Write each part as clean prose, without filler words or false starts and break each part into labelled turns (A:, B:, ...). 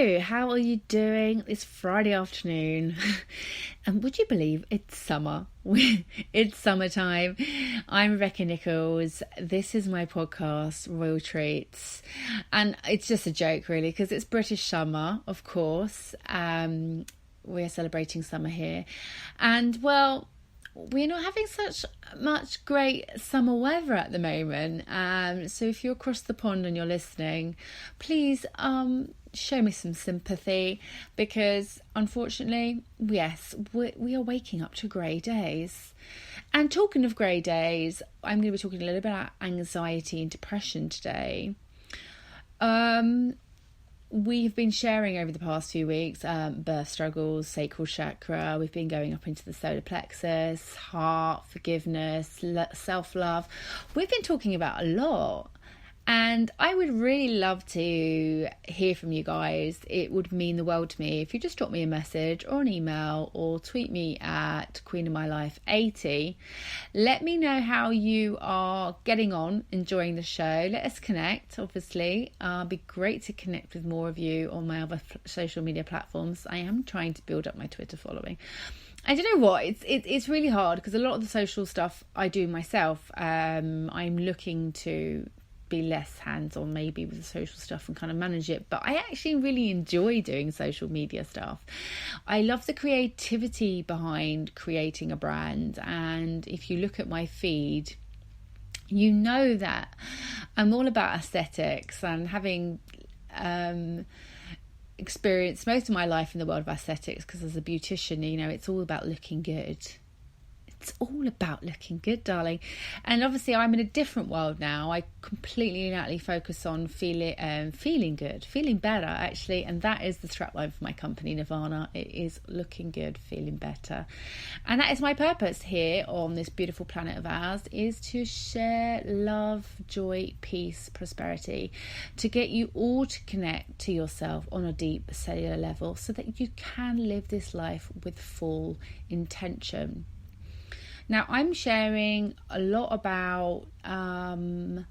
A: Hello, how are you doing? It's Friday afternoon, and would you believe it's summer? It's summertime. I'm Rebecca Nichols. This is my podcast, Royal Treats, and it's just a joke, really, because it's British summer, of course. We're celebrating summer here, and well, we're not having such much great summer weather at the moment. So if you're across the pond and you're listening, please show me some sympathy, because unfortunately, yes, we are waking up to grey days. And talking of grey days, I'm going to be talking a little bit about anxiety and depression today. We've been sharing over the past few weeks birth struggles, sacral chakra. We've been going up into the solar plexus, heart, forgiveness, self-love. We've been talking about a lot. And I would really love to hear from you guys. It would mean the world to me if you just drop me a message or an email or tweet me at queenofmylife80. Let me know how you are getting on, enjoying the show. Let us connect, obviously. It'd be great to connect with more of you on my other social media platforms. I am trying to build up my Twitter following. I don't know what, it's really hard because a lot of the social stuff I do myself. I'm looking to be less hands-on maybe with the social stuff and kind of manage it, but I actually really enjoy doing social media stuff. I love the creativity behind creating a brand, and if you look at my feed, you know that I'm all about aesthetics, and having experienced most of my life in the world of aesthetics, because as a beautician, you know, it's all about looking good. It's all about looking good, darling. And obviously I'm in a different world now. I completely and utterly focus on feeling good, feeling better, actually. And that is the strapline for my company, Nirvana. It is looking good, feeling better. And that is my purpose here on this beautiful planet of ours, is to share love, joy, peace, prosperity, to get you all to connect to yourself on a deep cellular level so that you can live this life with full intention. Now, I'm sharing a lot about how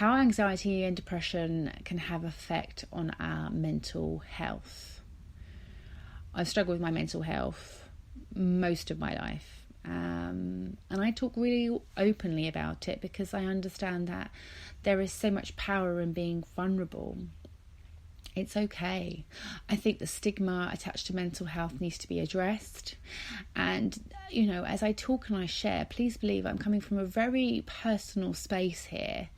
A: anxiety and depression can have effect on our mental health. I've struggled with my mental health most of my life. And I talk really openly about it because I understand that there is so much power in being vulnerable. It's okay. I think the stigma attached to mental health needs to be addressed. And, you know, as I talk and I share, please believe I'm coming from a very personal space here.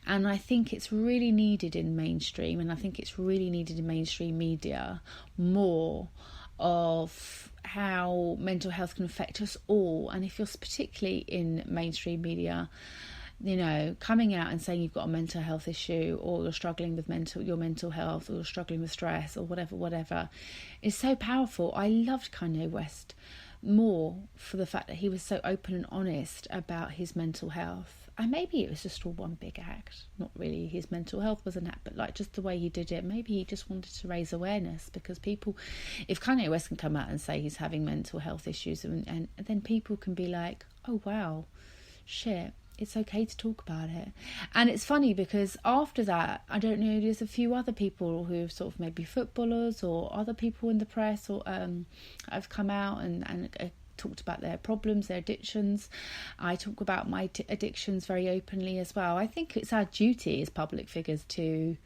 A: And I think it's really needed in mainstream, and I think it's really needed in mainstream media, more of how mental health can affect us all. And if you're particularly in mainstream media, you know, coming out and saying you've got a mental health issue, or you're struggling with your mental health, or you're struggling with stress, or whatever, is so powerful. I loved Kanye West more for the fact that he was so open and honest about his mental health. And maybe it was just all one big act. Not really his mental health was an act, but like just the way he did it. Maybe he just wanted to raise awareness, because people, if Kanye West can come out and say he's having mental health issues, and then people can be like, oh wow, shit, it's okay to talk about it. And it's funny because after that, I don't know, there's a few other people who've sort of maybe footballers or other people in the press, or have come out and talked about their problems, their addictions. I talk about my addictions very openly as well. I think it's our duty as public figures to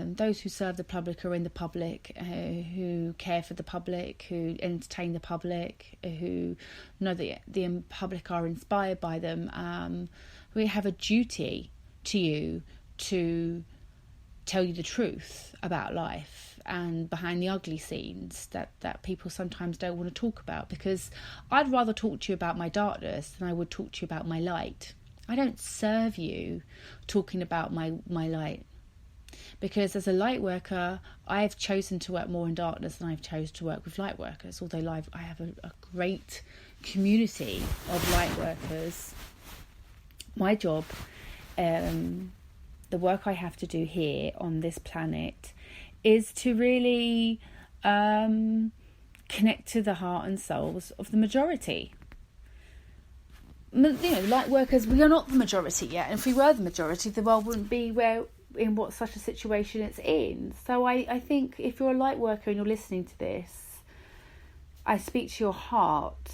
A: those who serve the public, are in the public, who care for the public, who entertain the public, who know that the public are inspired by them. We have a duty to you to tell you the truth about life and behind the ugly scenes that people sometimes don't want to talk about, because I'd rather talk to you about my darkness than I would talk to you about my light. I don't serve you talking about my light. Because as a light worker, I've chosen to work more in darkness than I've chosen to work with light workers. Although I have a great community of light workers. My job, the work I have to do here on this planet, is to really connect to the heart and souls of the majority. You know, light workers, we are not the majority yet. And if we were the majority, the world wouldn't be where in what such a situation it's in. So I think if you're a light worker and you're listening to this, I speak to your heart,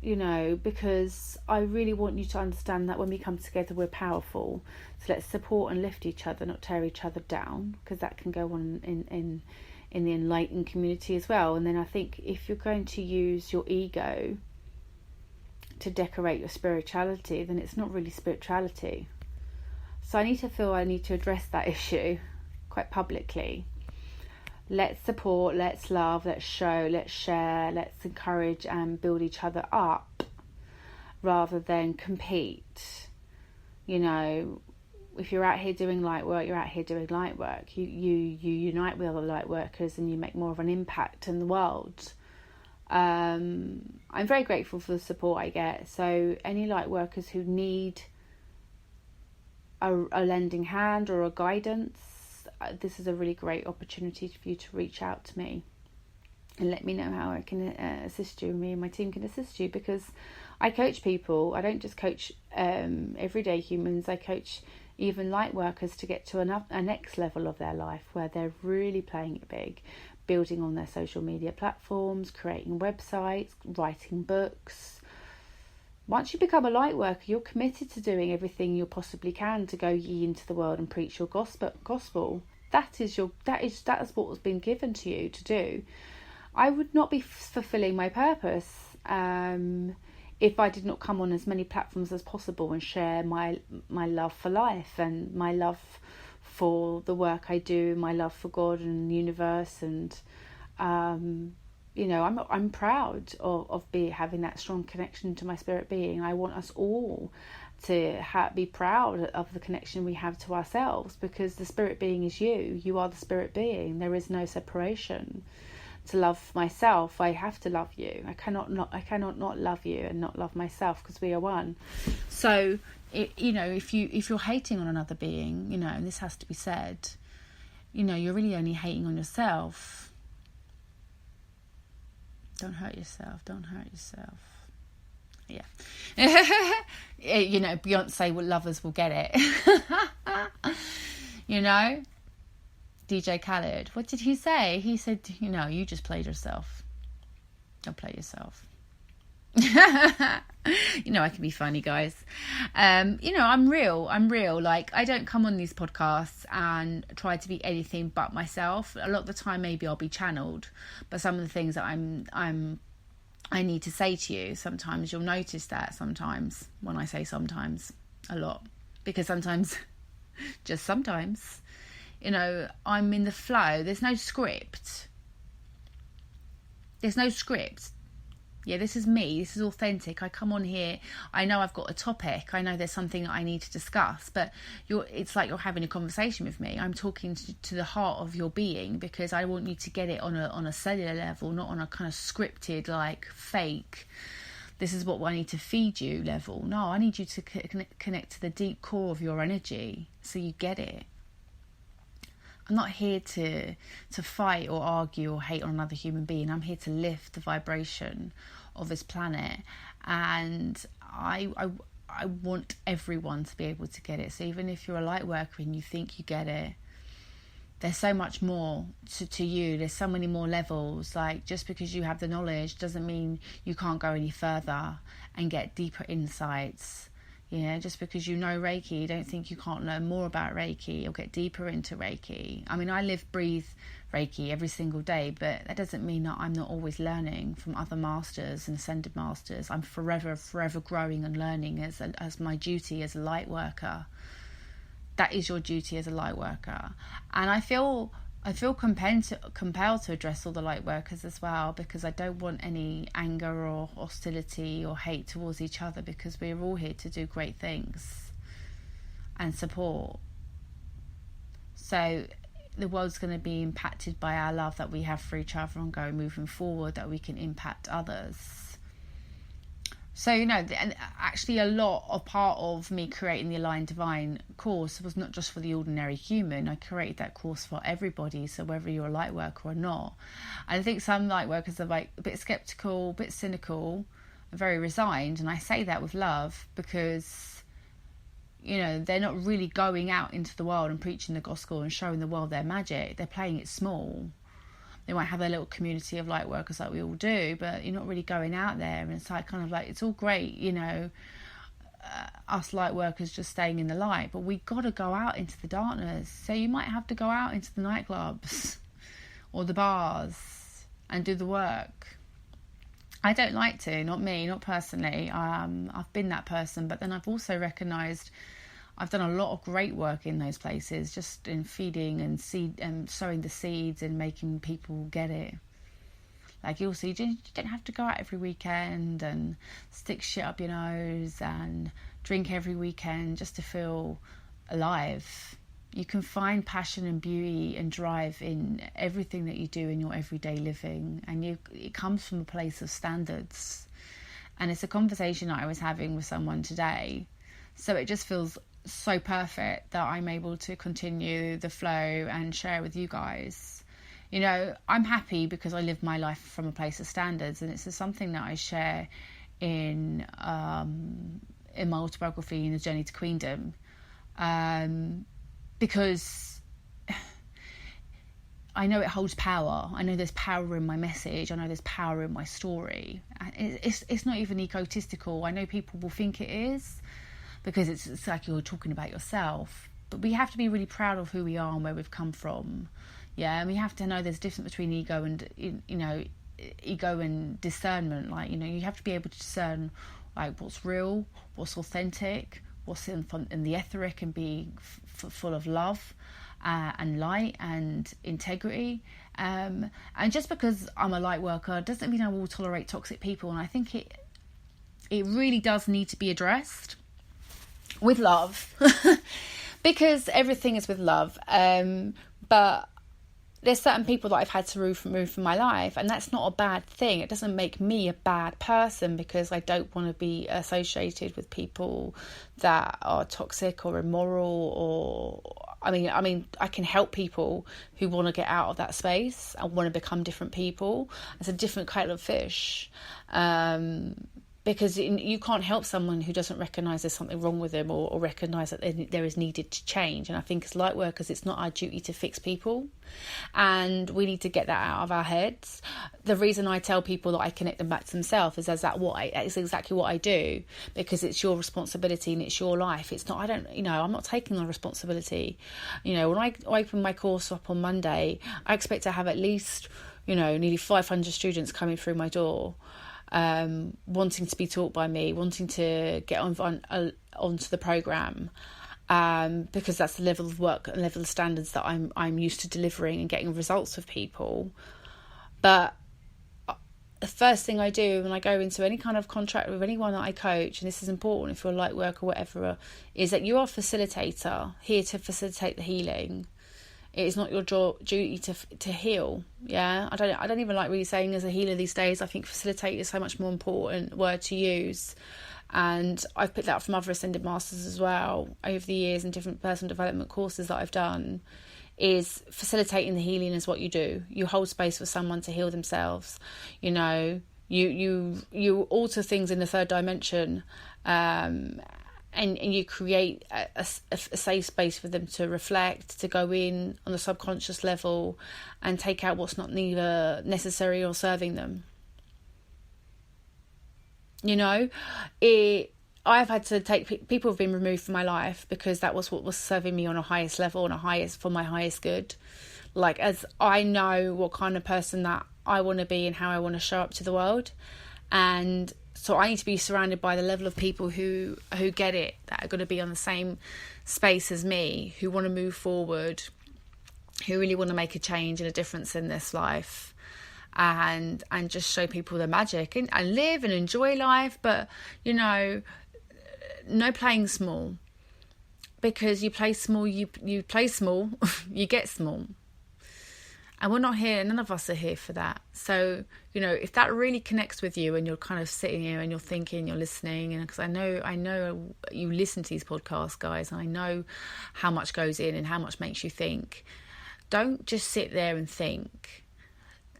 A: you know, because I really want you to understand that when we come together, we're powerful. So let's support and lift each other, not tear each other down, because that can go on in the enlightened community as well. And then I think if you're going to use your ego to decorate your spirituality, then it's not really spirituality. So I need to address that issue quite publicly. Let's support, let's love, let's show, let's share, let's encourage and build each other up rather than compete. You know, if you're out here doing light work, you're out here doing light work. You unite with other light workers and you make more of an impact in the world. I'm very grateful for the support I get. So any light workers who need a lending hand or a guidance, this is a really great opportunity for you to reach out to me and let me know how I can assist you. Me and my team can assist you, because I coach people. I don't just coach everyday humans. I coach even light workers to get to a next level of their life where they're really playing it big, building on their social media platforms, creating websites, writing books. Once you become a light worker, you're committed to doing everything you possibly can to go ye into the world and preach your gospel. That is what has been given to you to do. I would not be fulfilling my purpose if I did not come on as many platforms as possible and share my love for life and my love for the work I do, my love for God and the universe, and you know, I'm proud of having that strong connection to my spirit being. I want us all to be proud of the connection we have to ourselves, because the spirit being is you. You are the spirit being. There is no separation. To love myself, I have to love you. I cannot not love you and not love myself, because we are one. So, you know, if you're hating on another being, you know, and this has to be said, you know, you're really only hating on yourself. Don't hurt yourself. Yeah. You know, Beyonce lovers will get it. You know? DJ Khaled, what did he say? He said, you know, you just played yourself. Don't play yourself. You know, I can be funny, guys. You know, I'm real. Like, I don't come on these podcasts and try to be anything but myself. A lot of the time, maybe I'll be channeled, but some of the things that I need to say to you, sometimes you'll notice that. Sometimes, when I say sometimes, a lot, because sometimes, just sometimes, you know, I'm in the flow. There's no script. Yeah, this is me. This is authentic. I come on here. I know I've got a topic. I know there's something that I need to discuss. But it's like you're having a conversation with me. I'm talking to the heart of your being, because I want you to get it on a cellular level, not on a kind of scripted, like fake, this is what I need to feed you level. No, I need you to connect to the deep core of your energy so you get it. I'm not here to fight or argue or hate on another human being. I'm here to lift the vibration of this planet, and I want everyone to be able to get it. So even if you're a light worker and you think you get it, there's so much more to you. There's so many more levels. Like, just because you have the knowledge doesn't mean you can't go any further and get deeper insights. Yeah, just because you know Reiki, don't think you can't learn more about Reiki or get deeper into Reiki. I mean, I live, breathe Reiki every single day, but that doesn't mean that I'm not always learning from other masters and ascended masters. I'm forever growing and learning as my duty as a light worker. That is your duty as a light worker. And I feel compelled to address all the light workers as well, because I don't want any anger or hostility or hate towards each other, because we're all here to do great things and support. So the world's going to be impacted by our love that we have for each other and moving forward, that we can impact others. So, you know, and actually a part of me creating the Aligned Divine course was not just for the ordinary human. I created that course for everybody, so whether you're a light worker or not. And I think some light workers are like a bit sceptical, a bit cynical, very resigned, and I say that with love, because they're not really going out into the world and preaching the gospel and showing the world their magic. They're playing it small. They might have their little community of light workers like we all do, but you're not really going out there. And it's like, kind of like, it's all great, us light workers just staying in the light, but we got to go out into the darkness. So you might have to go out into the nightclubs or the bars and do the work. I don't like to, not me, not personally. I've been that person, but then I've also recognised I've done a lot of great work in those places, just in feeding and seed and sowing the seeds and making people get it. Like, you don't have to go out every weekend and stick shit up your nose and drink every weekend just to feel alive. You can find passion and beauty and drive in everything that you do in your everyday living, and it comes from a place of standards. And it's a conversation that I was having with someone today, so it just feels so perfect that I'm able to continue the flow and share with you guys. I'm happy because I live my life from a place of standards, and it's something that I share in my autobiography, in The Journey to Queendom. Because I know it holds power. I know there's power in my message. I know there's power in my story. It's not even egotistical. I know people will think it is, because it's like you're talking about yourself. But we have to be really proud of who we are and where we've come from. Yeah, and we have to know there's a difference between ego and discernment. Like, you have to be able to discern, like, what's real, what's authentic, what's in the etheric, and be full of love and light and integrity. And just because I'm a light worker doesn't mean I will tolerate toxic people. And I think it really does need to be addressed with love, because everything is with love. But there's certain people that I've had to remove from my life, and that's not a bad thing. It doesn't make me a bad person because I don't want to be associated with people that are toxic or immoral. Or I mean, I can help people who want to get out of that space and want to become different people. It's a different kind of fish. Because you can't help someone who doesn't recognise there's something wrong with them, or recognise that there is needed to change. And I think as light workers, it's not our duty to fix people, and we need to get that out of our heads. The reason I tell people that I connect them back to themselves is it's exactly what I do, because it's your responsibility and it's your life. It's not, I'm not taking the responsibility. When I open my course up on Monday, I expect to have at least, nearly 500 students coming through my door. Wanting to be taught by me, wanting to get onto the programme, because that's the level of work and level of standards that I'm used to delivering and getting results with people. But the first thing I do when I go into any kind of contract with anyone that I coach, and this is important if you're a light worker or whatever, is that you are a facilitator, here to facilitate the healing. It is not your duty to heal. Yeah, I don't even like really saying as a healer these days. I think facilitate is so much more important word to use, and I've picked that up from other ascended masters as well over the years and different personal development courses that I've done. Is facilitating the healing is what you do. You hold space for someone to heal themselves. You alter things in the third dimension. And you create a safe space for them to reflect, to go in on the subconscious level and take out what's not neither necessary or serving them. I've had to take, people have been removed from my life because that was what was serving me on a highest level and for my highest good. Like, as I know what kind of person that I want to be and how I want to show up to the world. And so I need to be surrounded by the level of people who get it, that are going to be on the same space as me, who want to move forward, who really want to make a change and a difference in this life, and just show people the magic and live and enjoy life. But, no playing small, because you play small, you play small, you get small. And we're not here, none of us are here for that. So, if that really connects with you and you're kind of sitting here and you're thinking, you're listening, and because I know you listen to these podcasts, guys, and I know how much goes in and how much makes you think. Don't just sit there and think,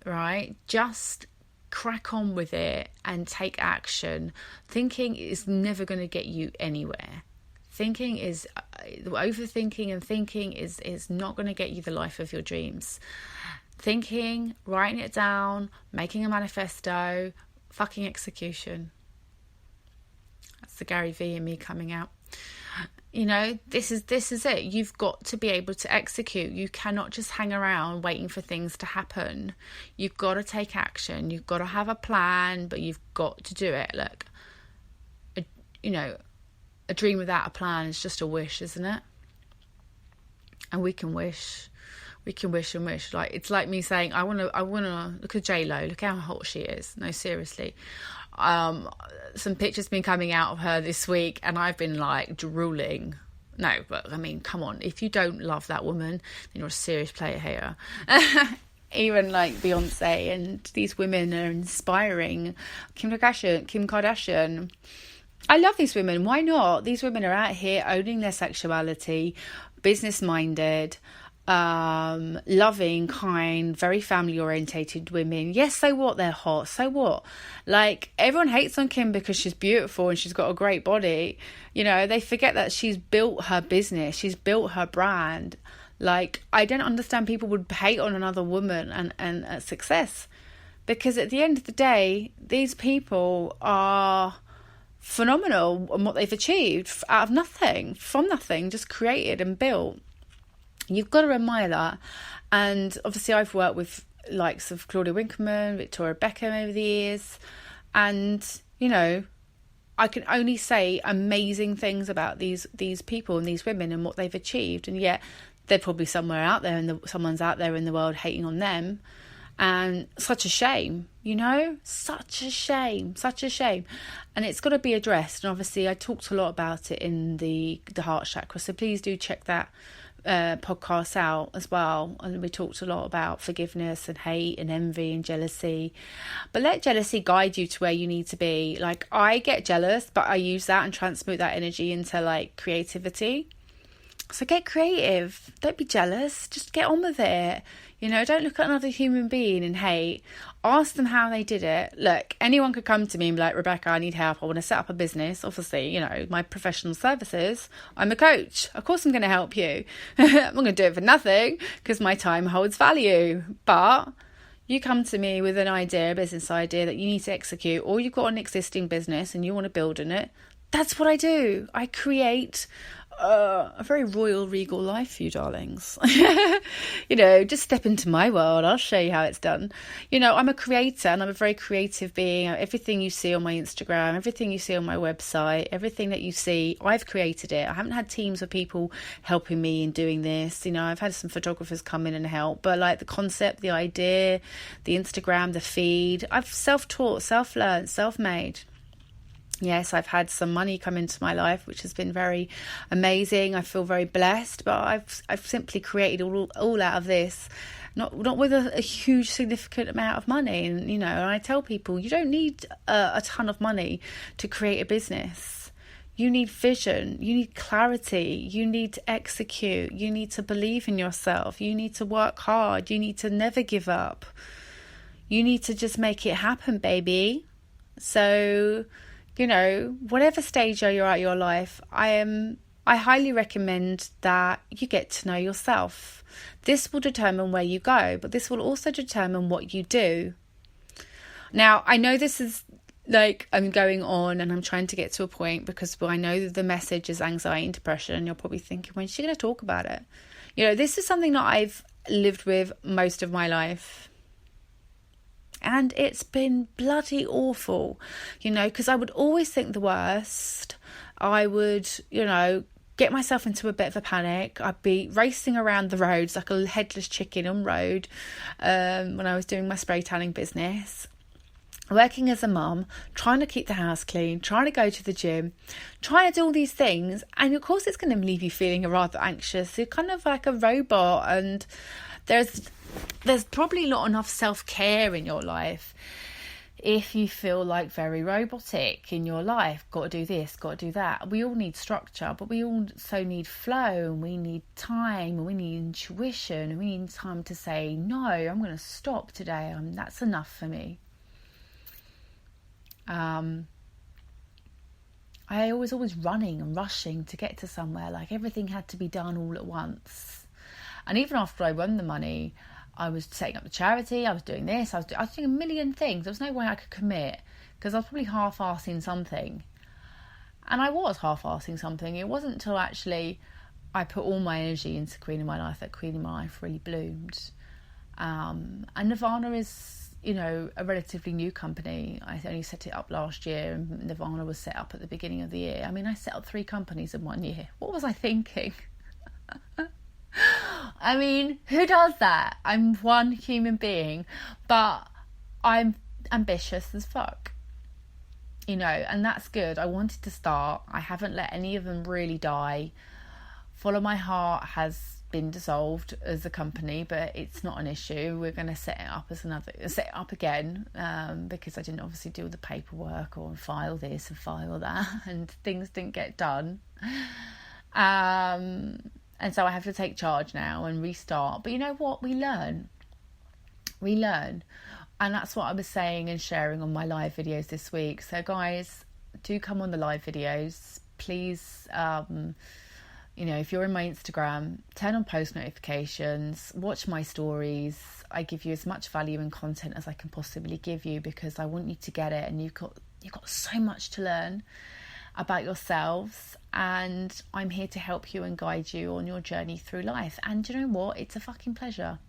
A: right? Just crack on with it and take action. Thinking is never going to get you anywhere. Overthinking and thinking is not going to get you the life of your dreams. Thinking, writing it down, making a manifesto, fucking execution. That's the Gary V in me coming out. This is it. You've got to be able to execute. You cannot just hang around waiting for things to happen. You've got to take action. You've got to have a plan, but you've got to do it. Look, a dream without a plan is just a wish, isn't it? And we can wish and wish. Like, it's like me saying, I want to look at J-Lo. Look how hot she is. No, seriously. Some pictures been coming out of her this week, and I've been like drooling. No, but I mean, come on. If you don't love that woman, then you're a serious player hater. Even like Beyonce and these women are inspiring. Kim Kardashian. I love these women. Why not? These women are out here owning their sexuality, business-minded, loving, kind, very family-orientated women. Yes, so what? They're hot. So what? Like, everyone hates on Kim because she's beautiful and she's got a great body. They forget that she's built her business. She's built her brand. Like, I don't understand people would hate on another woman and success. Because at the end of the day, these people are phenomenal on what they've achieved out of nothing, from nothing, just created and built. You've got to admire that. And obviously I've worked with likes of Claudia Winkleman, Victoria Beckham over the years, and I can only say amazing things about these people and these women and what they've achieved, and yet they're probably someone's out there in the world hating on them. And such a shame, such a shame. And it's got to be addressed. And obviously I talked a lot about it in the heart chakra, so please do check that podcast out as well. And we talked a lot about forgiveness and hate and envy and jealousy, but let jealousy guide you to where you need to be. Like, I get jealous, but I use that and transmute that energy into like creativity. So get creative. Don't be jealous. Just get on with it. Don't look at another human being and hate. Ask them how they did it. Look, anyone could come to me and be like, Rebecca, I need help. I want to set up a business. Obviously, my professional services. I'm a coach. Of course I'm going to help you. I'm not going to do it for nothing because my time holds value. But you come to me with an idea, a business idea that you need to execute, or you've got an existing business and you want to build on it. That's what I do. I create a very royal, regal life for you, darlings. Just step into my world. I'll show you how it's done. I'm a creator and I'm a very creative being. Everything you see on my Instagram, everything you see on my website, everything that you see, I've created it. I haven't had teams of people helping me in doing this. I've had some photographers come in and help, but like the concept, the idea, the Instagram, the feed, I've self-taught, self-learned, self-made. Yes, I've had some money come into my life, which has been very amazing. I feel very blessed, but I've simply created all out of this, not with a huge significant amount of money. And I tell people, you don't need a ton of money to create a business. You need vision, you need clarity, you need to execute, you need to believe in yourself, you need to work hard, you need to never give up, you need to just make it happen, baby. So whatever stage you're at your life, I highly recommend that you get to know yourself. This will determine where you go, but this will also determine what you do. Now, I know this is like I'm going on and I'm trying to get to a point because I know that the message is anxiety and depression, and you're probably thinking, when's she going to talk about it? This is something that I've lived with most of my life. And it's been bloody awful, because I would always think the worst. I would, get myself into a bit of a panic. I'd be racing around the roads like a headless chicken on road when I was doing my spray tanning business. Working as a mum, trying to keep the house clean, trying to go to the gym, trying to do all these things. And of course it's going to leave you feeling rather anxious. You're kind of like a robot, and there's probably not enough self-care in your life if you feel like very robotic in your life. Got to do this, got to do that. We all need structure, but we also need flow, and we need time, and we need intuition, and we need time to say, no, I'm going to stop today. That's enough for me. I was always running and rushing to get to somewhere. Like everything had to be done all at once. And even after I won the money, I was setting up the charity, I was doing this, I was doing a million things. There was no way I could commit because I was probably half-assing something. And I was half-assing something. It wasn't until actually I put all my energy into Queen of My Life that Queen of My Life really bloomed. And Nirvana is, a relatively new company. I only set it up last year, and Nirvana was set up at the beginning of the year. I mean, I set up 3 companies in 1 year. What was I thinking? I mean, who does that? I'm one human being, but I'm ambitious as fuck. And that's good. I wanted to start. I haven't let any of them really die. Follow My Heart has been dissolved as a company, but it's not an issue. We're going to set it up again, because I didn't obviously do all the paperwork or file this and file that, and things didn't get done. And so I have to take charge now and restart. But you know what? We learn. And that's what I was saying and sharing on my live videos this week. So guys, do come on the live videos. Please, if you're in my Instagram, turn on post notifications, watch my stories. I give you as much value and content as I can possibly give you, because I want you to get it. And you've got so much to learn about yourselves, and I'm here to help you and guide you on your journey through life. And you know what? It's a fucking pleasure.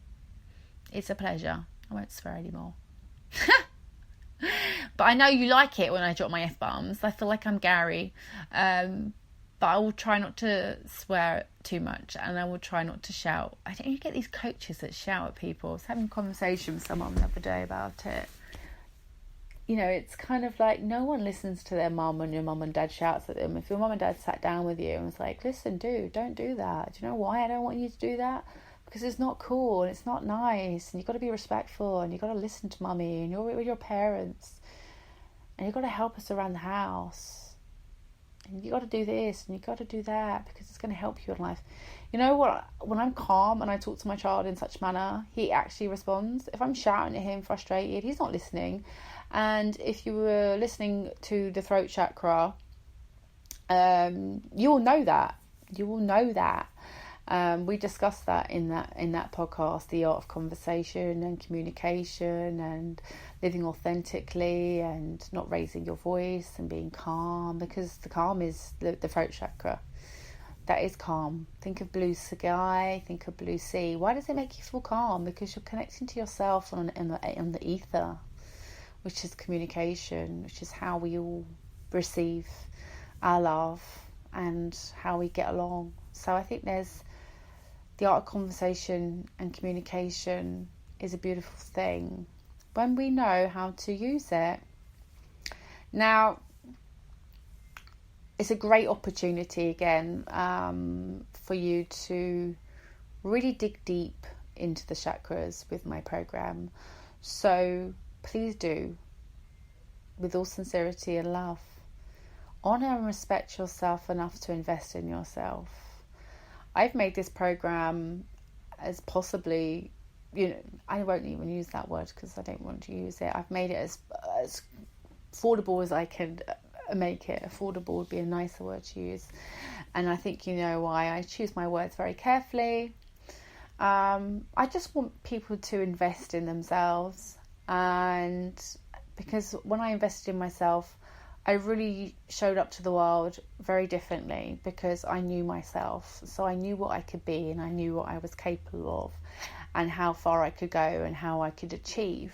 A: It's a pleasure. I won't swear anymore. But I know you like it when I drop my F-bombs. I feel like I'm Gary. But I will try not to swear too much, and I will try not to shout. I don't get these coaches that shout at people. I was having a conversation with someone the other day about it. It's kind of like no one listens to their mum when your mum and dad shouts at them. If your mum and dad sat down with you and was like, listen, dude, don't do that. Do you know why I don't want you to do that? Because it's not cool and it's not nice, and you've got to be respectful, and you've got to listen to mummy, and you're with your parents, and you've got to help us around the house, and you've got to do this and you've got to do that, because it's going to help you in life. You know what? When I'm calm and I talk to my child in such manner, he actually responds. If I'm shouting at him, frustrated, he's not listening. And if you were listening to the throat chakra, you will know that. We discussed that in that podcast, the art of conversation and communication and living authentically and not raising your voice and being calm, because the calm is the throat chakra. That is calm. Think of blue sky, think of blue sea. Why does it make you feel calm? Because you're connecting to yourself on the ether, which is communication, which is how we all receive our love and how we get along. So I think there's the art of conversation and communication is a beautiful thing when we know how to use it. Now, it's a great opportunity again for you to really dig deep into the chakras with my program. So please do, with all sincerity and love, honour and respect yourself enough to invest in yourself. I've made this program as possibly, I won't even use that word because I don't want to use it. I've made it as affordable as I can make it. Affordable would be a nicer word to use. And I think you know why I choose my words very carefully. I just want people to invest in themselves. And because when I invested in myself, I really showed up to the world very differently, because I knew myself. So I knew what I could be, and I knew what I was capable of, and how far I could go and how I could achieve.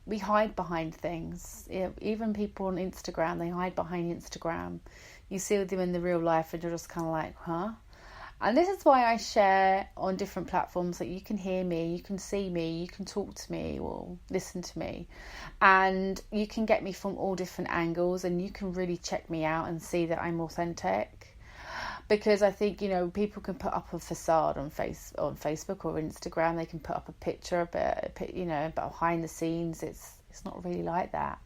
A: We hide behind things. Even people on Instagram, they hide behind Instagram. You see them in the real life and you're just kind of like, huh? And this is why I share on different platforms, that you can hear me, you can see me, you can talk to me or listen to me. And you can get me from all different angles, and you can really check me out and see that I'm authentic. Because I think, people can put up a facade on Facebook or Instagram. They can put up a picture, but behind the scenes, it's not really like that,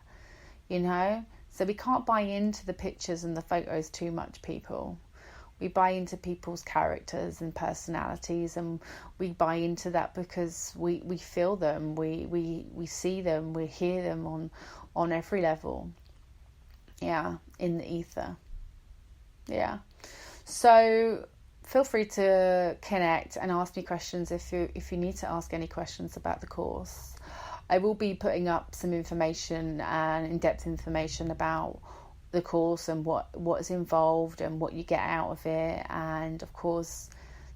A: So we can't buy into the pictures and the photos too much, people. We buy into people's characters and personalities, and we buy into that because we feel them, we see them, we hear them on on every level. Yeah, in the ether. Yeah. So feel free to connect and ask me questions if you need to ask any questions about the course. I will be putting up some information and in-depth information about the course and what is involved and what you get out of it. And of course,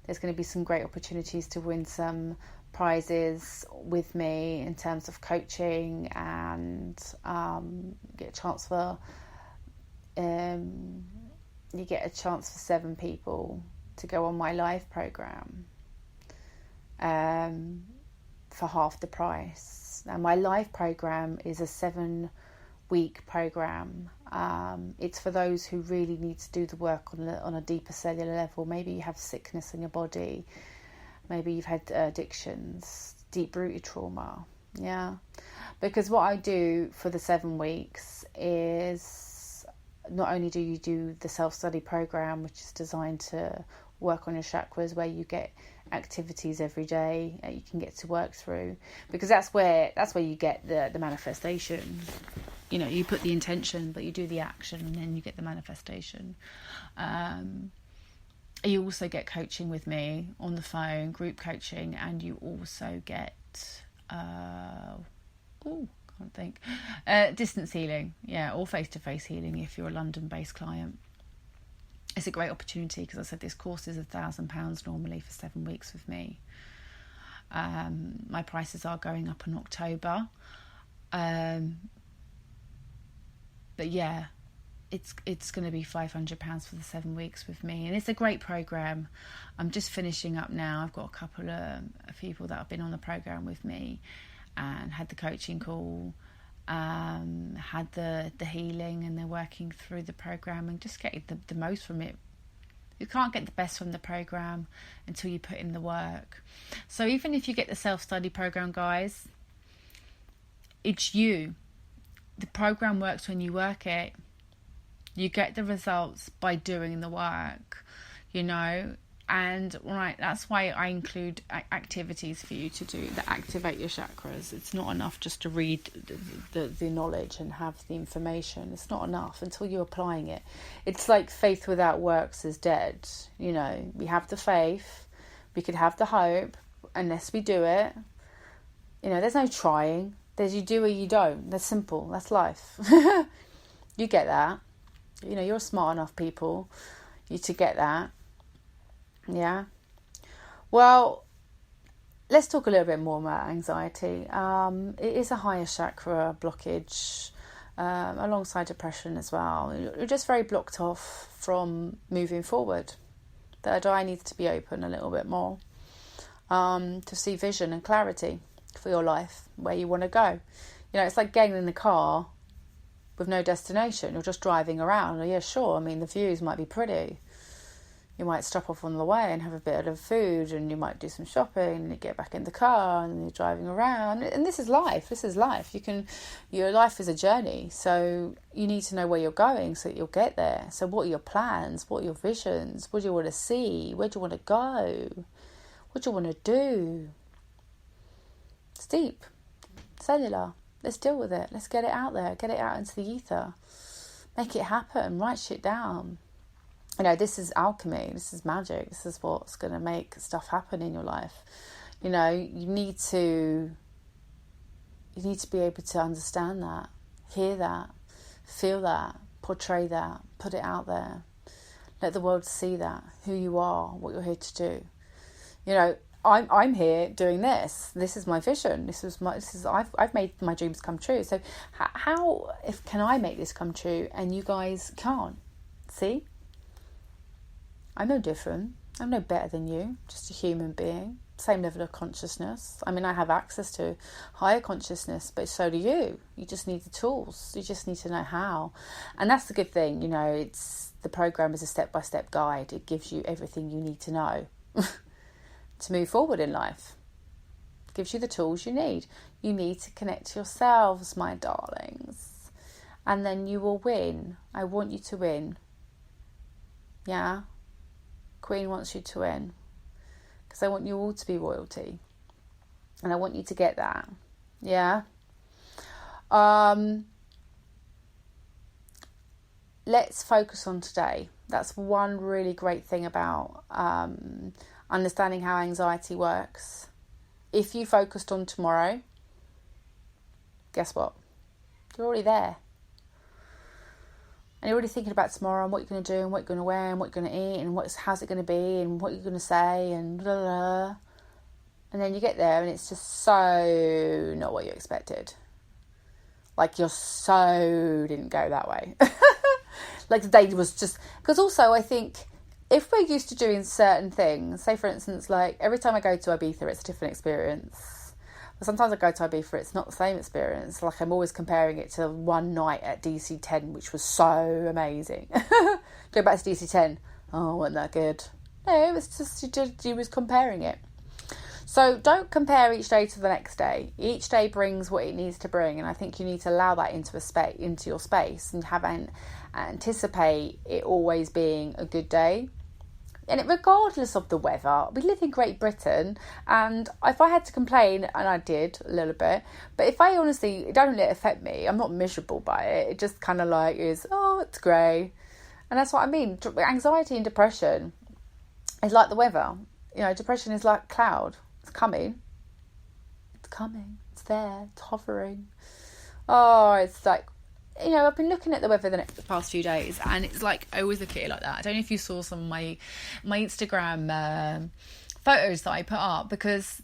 A: there's going to be some great opportunities to win some prizes with me in terms of coaching, and get a chance for 7 people to go on my live program for half the price. Now, my live program is a 7-week program. It's for those who really need to do the work on a deeper cellular level. Maybe you have sickness in your body. Maybe you've had addictions, deep-rooted trauma. Yeah. Because what I do for the 7 weeks is not only do you do the self-study program, which is designed to work on your chakras, where you get activities every day that you can get to work through, because that's where you get the manifestation. You know, you put the intention, but you do the action, and then you get the manifestation. You also get coaching with me on the phone, group coaching, and you also get distance healing, or face-to-face healing if you're a London-based client. It's a great opportunity because I said this course is £1,000 normally for 7 weeks with me. My prices are going up in October. But yeah, it's going to be £500 for the 7 weeks with me, and it's a great program. I'm just finishing up now. I've got a couple of people that have been on the program with me and had the coaching call, had the healing, and they're working through the program and just getting the most from it. You can't get the best from the program until you put in the work. So even if you get the self-study program, guys, it's you. The program works when you work it. You get the results by doing the work, and that's why I include activities for you to do that activate your chakras. It's not enough just to read the knowledge and have the information. It's not enough until you're applying it. It's like faith without works is dead. We have the faith, we could have the hope, unless we do it. There's no trying. There's you do or you don't. That's simple. That's life. You get that. You're smart enough people to get that. Yeah. Well, let's talk a little bit more about anxiety. It is a higher chakra blockage, alongside depression as well. You're just very blocked off from moving forward. Third eye needs to be open a little bit more, to see vision and clarity for your life, where you want to go. It's like getting in the car with no destination. You're just driving around. Yeah, sure. The views might be pretty. You might stop off on the way and have a bit of food, and you might do some shopping, and you get back in the car and you're driving around. And this is life. Your life is a journey. So you need to know where you're going so that you'll get there. So what are your plans? What are your visions? What do you want to see? Where do you want to go? What do you want to do? It's deep. Cellular. Let's deal with it. Let's get it out there. Get it out into the ether. Make it happen. Write shit down. This is alchemy. This is magic. This is what's going to make stuff happen in your life. You need to be able to understand that, hear that, feel that, portray that, put it out there. Let the world see that, who you are, what you're here to do. I'm here doing this. This is my vision. I've made my dreams come true. So how can I make this come true and you guys can't? See? I'm no different. I'm no better than you. Just a human being. Same level of consciousness. I have access to higher consciousness, but so do you. You just need the tools. You just need to know how. And that's the good thing. The program is a step-by-step guide. It gives you everything you need to know to move forward in life. It gives you the tools you need. You need to connect to yourselves, my darlings. And then you will win. I want you to win. Yeah? Queen wants you to win. Because I want you all to be royalty. And I want you to get that. Yeah? let's focus on today. That's one really great thing about understanding how anxiety works. If you focused on tomorrow, guess what? You're already there. And you're already thinking about tomorrow and what you're going to do and what you're going to wear and what you're going to eat and how's it going to be and what you're going to say and blah, blah, blah. And then you get there and it's just so not what you expected. Like your so didn't go that way. Like the day was just... Because also I think if we're used to doing certain things, say for instance, like every time I go to Ibiza, it's a different experience. But sometimes I go to Ibiza, it's not the same experience. Like I'm always comparing it to one night at DC10, which was so amazing. Go back to DC10. Oh, wasn't that good? No, it was just you was comparing it. So don't compare each day to the next day. Each day brings what it needs to bring, and I think you need to allow that into your space and anticipate it always being a good day. And regardless of the weather, we live in Great Britain, and if I had to complain, and I did a little bit, but if I honestly, it don't let it affect me. I'm not miserable by it. It just kind of like is, oh, it's grey. And that's what I mean. Anxiety and depression is like the weather. You know, depression is like cloud. It's coming. It's coming. It's there. It's hovering. Oh, it's like, you know, I've been looking at the weather the past few days, and it's like I always look at it like that. I don't know if you saw some of my Instagram photos that I put up, because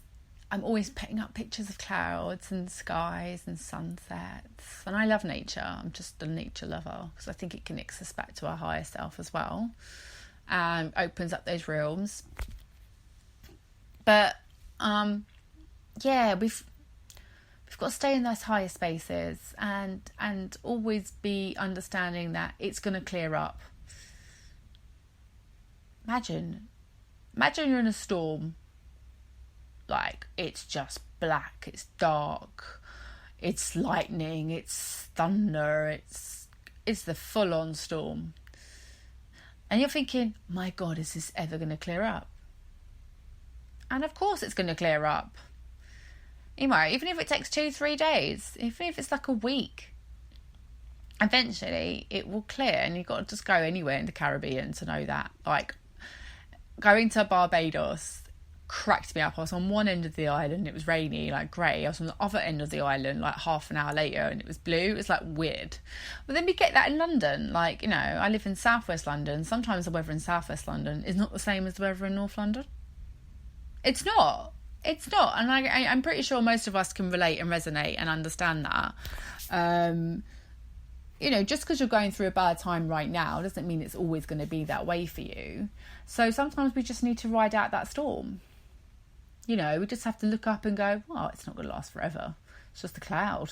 A: I'm always putting up pictures of clouds and skies and sunsets, and I love nature. I'm just a nature lover because I think it connects us back to our higher self as well, and opens up those realms. But yeah, we've got to stay in those higher spaces and always be understanding that it's going to clear up. Imagine you're in a storm. Like, it's just black, it's dark, it's lightning, it's thunder, it's the full-on storm. And you're thinking, my God, is this ever going to clear up? And of course it's going to clear up. You know, even if it takes 2-3 days, even if it's like a week, eventually it will clear, and you've got to just go anywhere in the Caribbean to know that. Like, going to Barbados cracked me up. I was on one end of the island, it was rainy, like grey. I was on the other end of the island, like half an hour later, and it was blue. It was like weird. But then we get that in London. Like, you know, I live in southwest London. Sometimes the weather in southwest London is not the same as the weather in North London. It's not. And I'm pretty sure most of us can relate and resonate and understand that. You know, just because you're going through a bad time right now doesn't mean it's always going to be that way for you. So sometimes we just need to ride out that storm. You know, we just have to look up and go, oh, it's not going to last forever. It's just a cloud.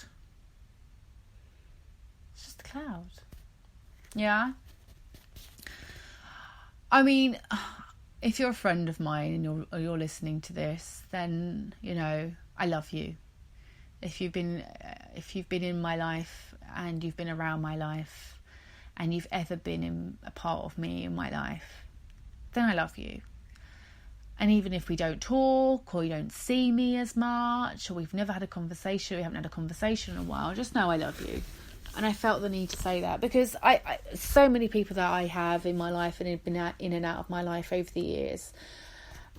A: It's just a cloud. Yeah? I mean, if you're a friend of mine and you're listening to this, then, you know, I love you. If you've been in my life and you've been around my life and you've ever been in a part of me in my life, then I love you. And even if we don't talk, or you don't see me as much, or we've never had a conversation, we haven't had a conversation in a while, just know I love you. And I felt the need to say that because I so many people that I have in my life and have been in and out of my life over the years.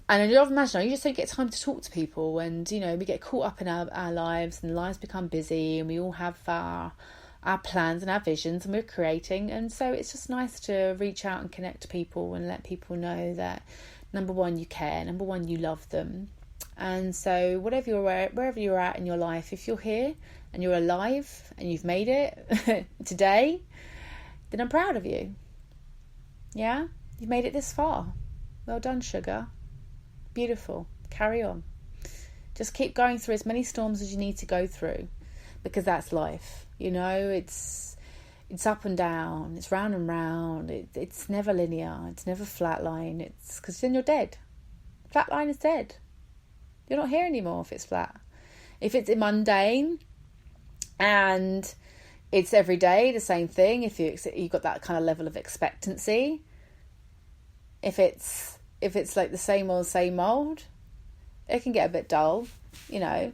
A: And you imagine, you just don't get time to talk to people, and, you know, we get caught up in our lives, and lives become busy, and we all have our plans and our visions, and we're creating. And so it's just nice to reach out and connect to people and let people know that, number one, you care, number one, you love them. And so wherever you're at in your life, if you're here and you're alive and you've made it today, then I'm proud of you. Yeah? You've made it this far. Well done, sugar. Beautiful. Carry on. Just keep going through as many storms as you need to go through, because that's life. You know, it's up and down, it's round and round, it's never linear, it's never flat line. It's because then you're dead. Flat line is dead. You're not here anymore if it's flat. If it's mundane and it's every day the same thing, if you've got that kind of level of expectancy, if it's like the same old, it can get a bit dull, you know.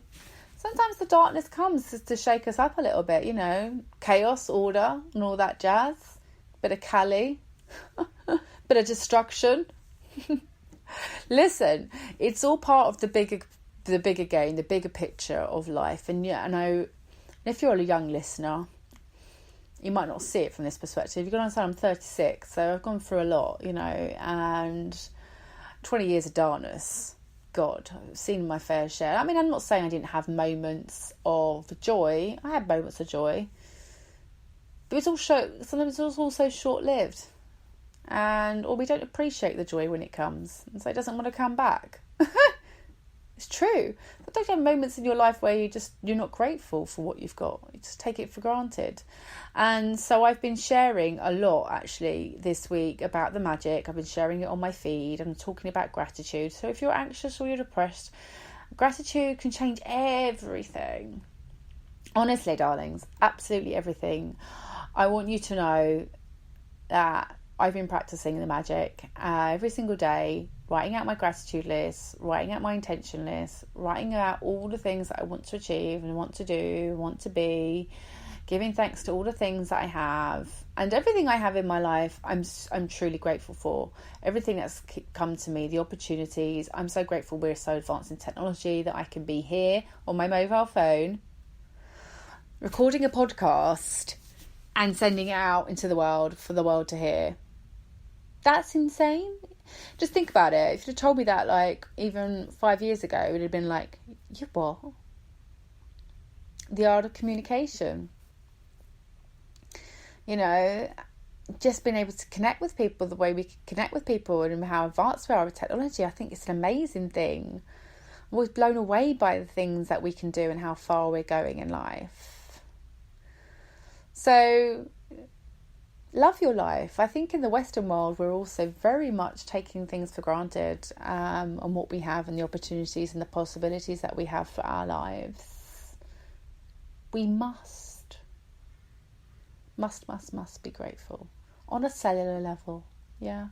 A: Sometimes the darkness comes to shake us up a little bit, you know, chaos, order, and all that jazz. bit of Cali, bit of destruction. Listen, it's all part of the bigger game, the bigger picture of life. And yeah, I know if you're a young listener, you might not see it from this perspective. You've got to understand I'm 36, so I've gone through a lot, and 20 years of darkness. God, I've seen my fair share. I mean, I'm not saying I didn't have moments of joy. I had moments of joy. But sometimes it's also short-lived. Or we don't appreciate the joy when it comes. And so it doesn't want to come back. It's true. But don't you have moments in your life where you're not grateful for what you've got? You just take it for granted. And so I've been sharing a lot actually this week about the magic. I've been sharing it on my feed. I'm talking about gratitude. So if you're anxious or you're depressed, gratitude can change everything. Honestly, darlings, absolutely everything. I want you to know that I've been practicing the magic every single day, writing out my gratitude list, writing out my intention list, writing out all the things that I want to achieve and want to do, want to be, giving thanks to all the things that I have. And everything I have in my life, I'm truly grateful for. Everything that's come to me, the opportunities. I'm so grateful we're so advanced in technology that I can be here on my mobile phone, recording a podcast and sending it out into the world for the world to hear. That's insane. Just think about it. If you'd have told me that like even 5 years ago, it would have been like, you what? The art of communication. Just being able to connect with people the way we connect with people and how advanced we are with technology. I think it's an amazing thing. I'm always blown away by the things that we can do and how far we're going in life. So love your life. I think in the Western world, we're also very much taking things for granted on what we have and the opportunities and the possibilities that we have for our lives. We must be grateful on a cellular level. Yeah.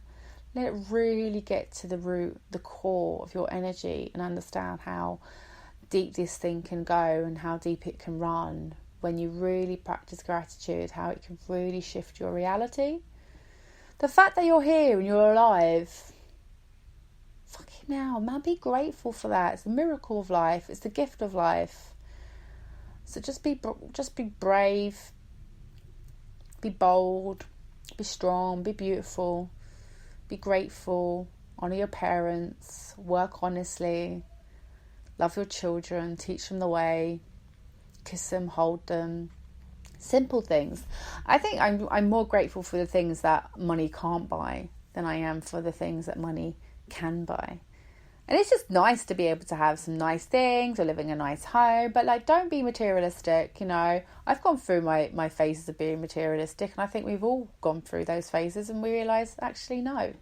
A: Let it really get to the root, the core of your energy and understand how deep this thing can go and how deep it can run. When you really practice gratitude, how it can really shift your reality. The fact that you're here and you're alive, fucking hell, man, be grateful for that. It's a miracle of life. It's the gift of life. So just be brave, be bold, be strong, be beautiful, be grateful, honour your parents, work honestly, love your children, teach them the way. Kiss them, hold them. Simple things. I think I'm more grateful for the things that money can't buy than I am for the things that money can buy. And it's just nice to be able to have some nice things or living a nice home, but like, don't be materialistic. I've gone through my phases of being materialistic, and I think we've all gone through those phases, and we realise actually no.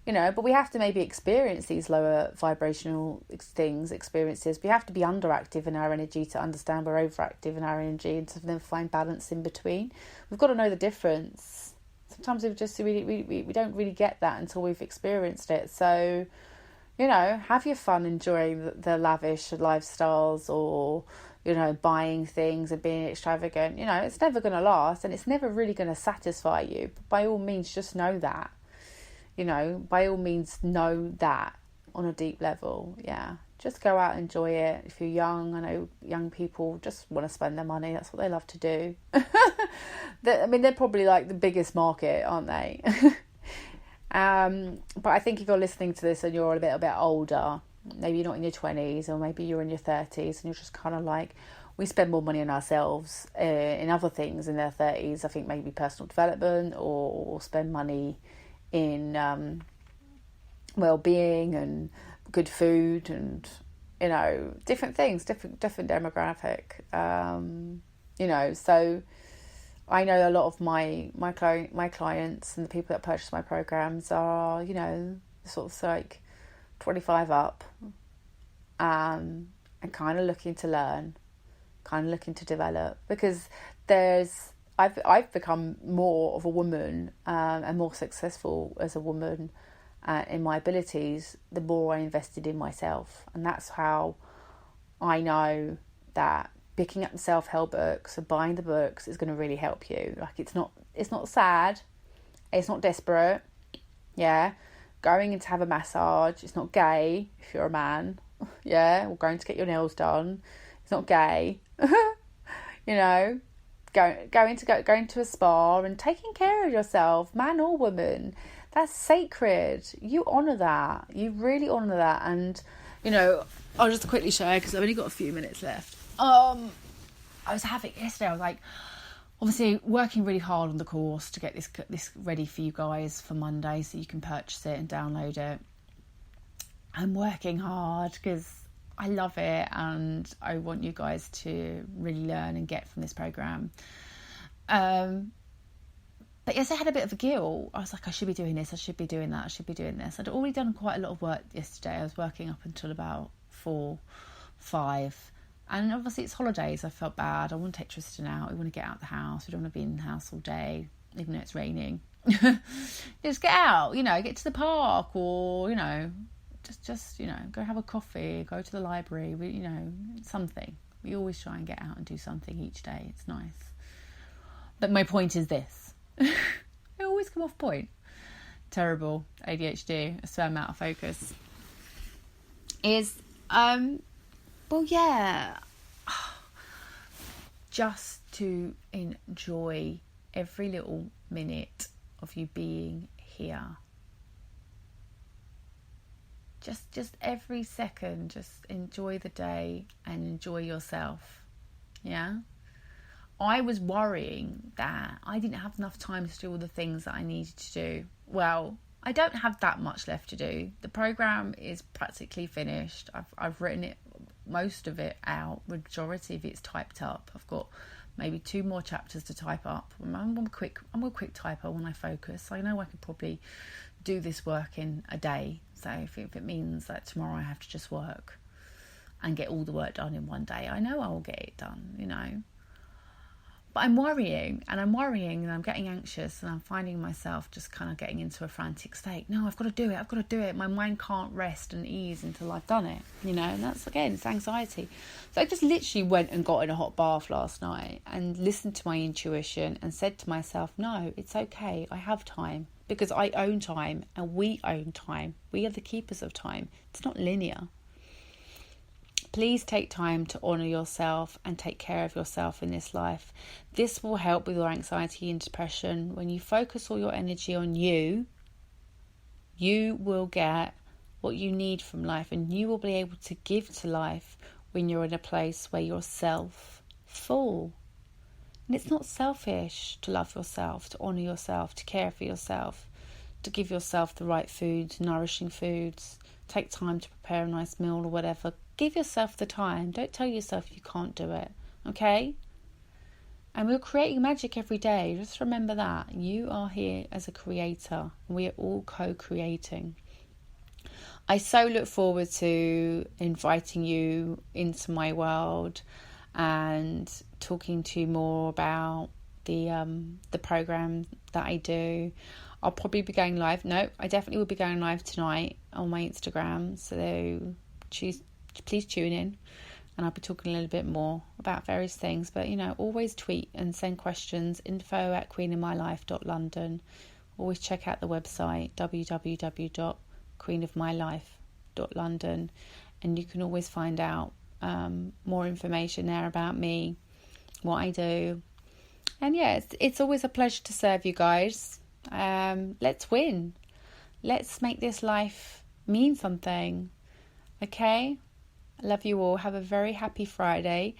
A: But we have to maybe experience these lower vibrational experiences. We have to be underactive in our energy to understand we're overactive in our energy, and to then find balance in between. We've got to know the difference. Sometimes we don't really get that until we've experienced it. So, have your fun enjoying the lavish lifestyles, or, buying things and being extravagant. It's never going to last, and it's never really going to satisfy you. But by all means, just know that. By all means, know that on a deep level. Yeah, just go out and enjoy it. If you're young, I know young people just want to spend their money. That's what they love to do. They're probably like the biggest market, aren't they? But I think if you're listening to this and you're a little bit older, maybe you're not in your 20s, or maybe you're in your 30s, and you're just kind of like, we spend more money on ourselves in other things in their 30s. I think maybe personal development, or spend money in well-being and good food and different things, different demographic. So I know a lot of my clients and the people that purchase my programs are sort of like 25 up, and kind of looking to learn, kind of looking to develop, because I've become more of a woman and more successful as a woman in my abilities the more I invested in myself. And that's how I know that picking up the self-help books and buying the books is going to really help you. Like, it's not sad. It's not desperate. Yeah. Going in to have a massage. It's not gay if you're a man. Yeah. Or going to get your nails done. It's not gay. You know, going to a spa and taking care of yourself, man or woman. That's sacred. You honour that. You really honour that. And, you know, I'll just quickly share because I've only got a few minutes left. I was yesterday, I was like, obviously working really hard on the course to get this ready for you guys for Monday so you can purchase it and download it. I'm working hard because I love it and I want you guys to really learn and get from this program. But yes, I had a bit of a guilt. I was like, I should be doing this, I should be doing that, I should be doing this. I'd already done quite a lot of work yesterday. I was working up until about 4, 5. And obviously it's holidays. I felt bad. I want to take Tristan out. We want to get out of the house. We don't want to be in the house all day, even though it's raining. Just get out, you know, get to the park or, you know, just, you know, go have a coffee, go to the library, you know, something. We always try and get out and do something each day. It's nice. But my point is this. I always come off point. Terrible ADHD, I swear I'm out of focus. Well, yeah, just to enjoy every little minute of you being here. Just every second, just enjoy the day and enjoy yourself. Yeah. I was worrying that I didn't have enough time to do all the things that I needed to do. Well, I don't have that much left to do. The program is practically finished. I've written it, most of it out. Majority of it's typed up. I've got maybe 2 more chapters to type up. I'm a quick typer when I focus. I know I could probably do this work in a day. So if it means that tomorrow I have to just work and get all the work done in one day, I know I will get it done, you know. But I'm worrying and I'm getting anxious and I'm finding myself just kind of getting into a frantic state. No, I've got to do it. My mind can't rest and ease until I've done it, you know, and that's, again, it's anxiety. So I just literally went and got in a hot bath last night and listened to my intuition and said to myself, no, it's okay. I have time because I own time and we own time. We are the keepers of time. It's not linear. Please take time to honour yourself and take care of yourself in this life. This will help with your anxiety and depression. When you focus all your energy on you, you will get what you need from life and you will be able to give to life when you're in a place where you're full. And it's not selfish to love yourself, to honour yourself, to care for yourself, to give yourself the right foods, nourishing foods, take time to prepare a nice meal or whatever. Give yourself the time. Don't tell yourself you can't do it, okay? And we're creating magic every day. Just remember that. You are here as a creator. We are all co-creating. I so look forward to inviting you into my world and talking to you more about the program that I do. I'll probably be going live. No, I definitely will be going live tonight on my Instagram. So please tune in and I'll be talking a little bit more about various things. But, you know, always tweet and send questions, info@queenofmylife.london. Always check out the website, www.queenofmylife.london. And you can always find out more information there about me, what I do. And yeah, it's always a pleasure to serve you guys. Let's win. Let's make this life mean something. Okay? I love you all. Have a very happy Friday.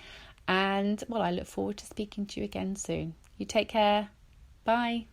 A: And, well, I look forward to speaking to you again soon. You take care. Bye.